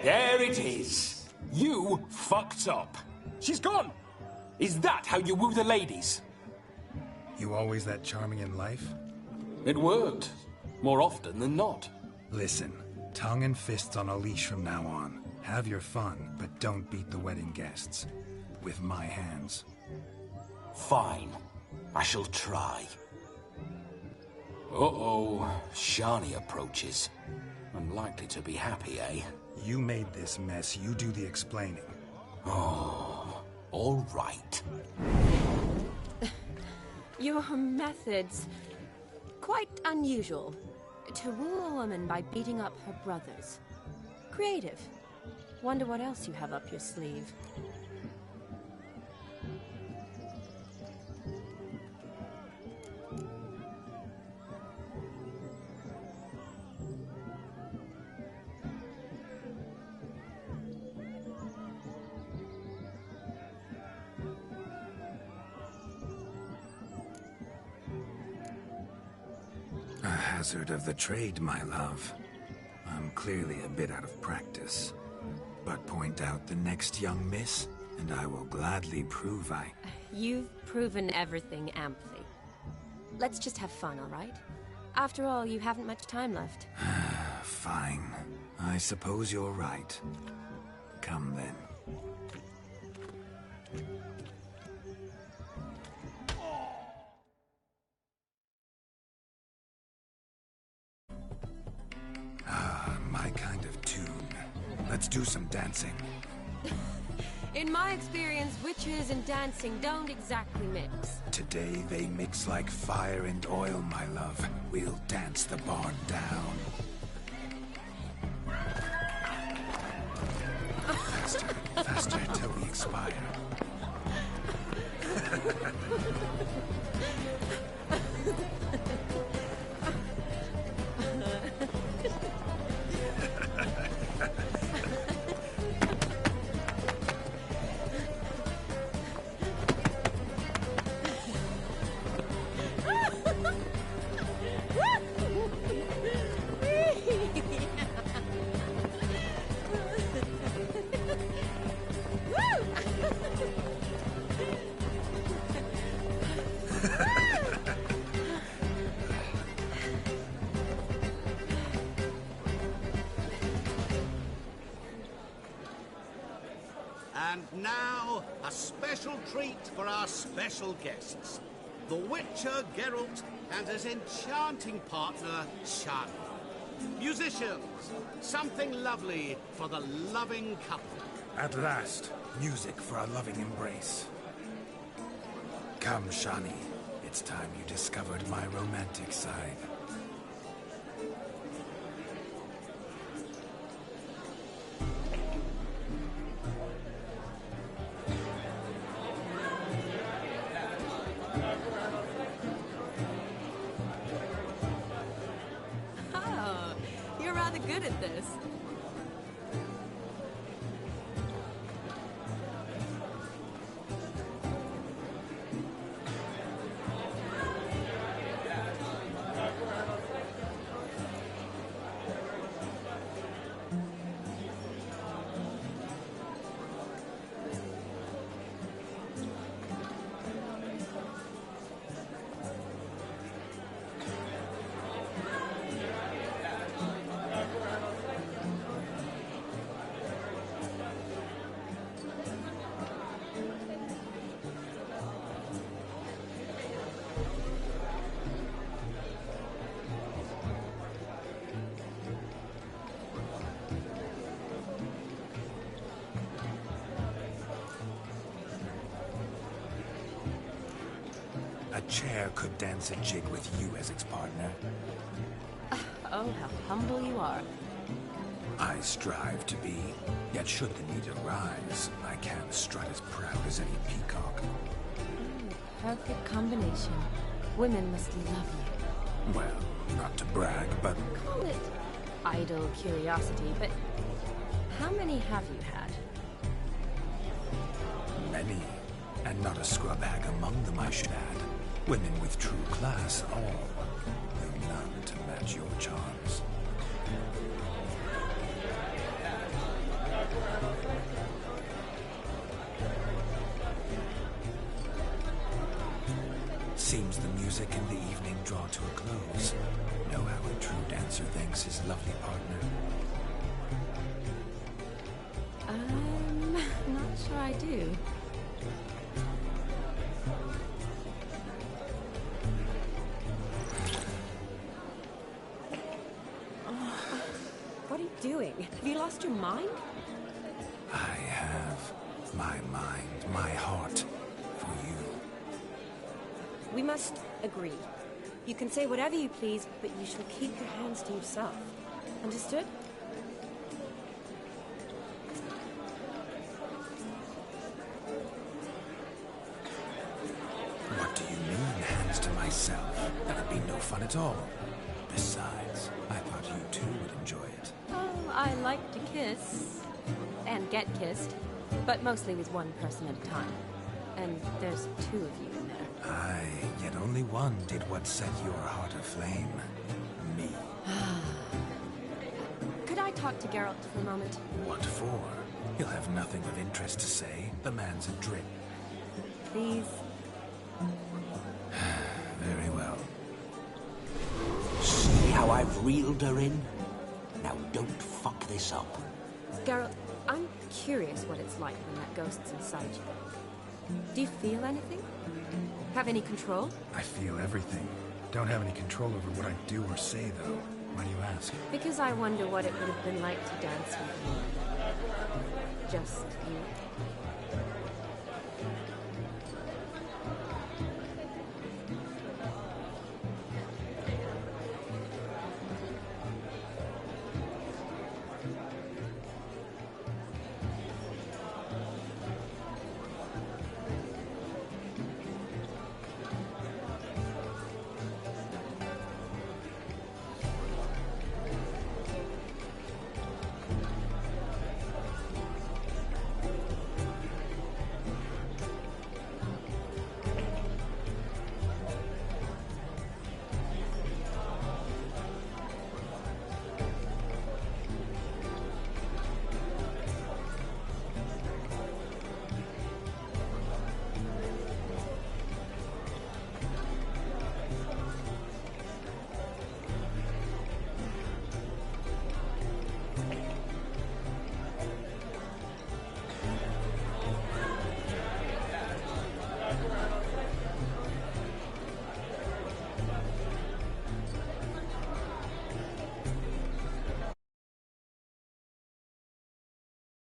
There it is. You fucked up. She's gone. Is that how you woo the ladies? You always that charming in life? It worked. More often than not. Listen, tongue and fists on a leash from now on. Have your fun, but don't beat the wedding guests. With my hands. Fine. I shall try. Uh-oh. Shani approaches. Unlikely to be happy, eh? You made this mess. You do the explaining. Oh, all right. Your methods... quite unusual. To rule a woman by beating up her brothers. Creative. Wonder what else you have up your sleeve. A hazard of the trade, my love. I'm clearly a bit out of practice. But point out the next young miss, and I will gladly prove I... You've proven everything amply. Let's just have fun, all right? After all, you haven't much time left. Fine. I suppose you're right. Come then. My kind of tune. Let's do some dancing. In my experience, witches and dancing don't exactly mix. Today they mix like fire and oil, my love. We'll dance the barn down. Faster, faster till we expire. And now, a special treat for our special guests. The Witcher Geralt and his enchanting partner, Shani. Musicians, something lovely for the loving couple. At last, music for our loving embrace. Come, Shani. It's time you discovered my romantic side. Oh, you're rather good at this. A chair could dance a jig with you as its partner. Oh, how humble you are. I strive to be, yet should the need arise, I can't strut as proud as any peacock. Perfect combination. Women must love you. Well, not to brag, but... Call it idle curiosity, but how many have you had? Many, and not a scrub hag among them, I should add. Women with true class, all, though none to match your charms. Seems the music and the evening draw to a close. Know how a true dancer thanks his lovely partner. Not sure I do. doing? Have you lost your mind? I have my mind, my heart for you. We must agree. You can say whatever you please, but you shall keep your hands to yourself. Understood? What do you mean, hands to myself? That'd be no fun at all. Besides, I thought you too would enjoy it. Oh, I like to kiss. And get kissed. But mostly with one person at a time. And there's two of you in there. Aye, yet only one did what set your heart aflame. Me. Could I talk to Geralt for a moment? What for? He'll have nothing of interest to say. The man's adrift. Please. Very well. See how I've reeled her in? Now don't fuck this up. Geralt, I'm curious what it's like when that ghost's inside you. Do you feel anything? Have any control? I feel everything. Don't have any control over what I do or say, though. Why do you ask? Because I wonder what it would have been like to dance with you. Just you.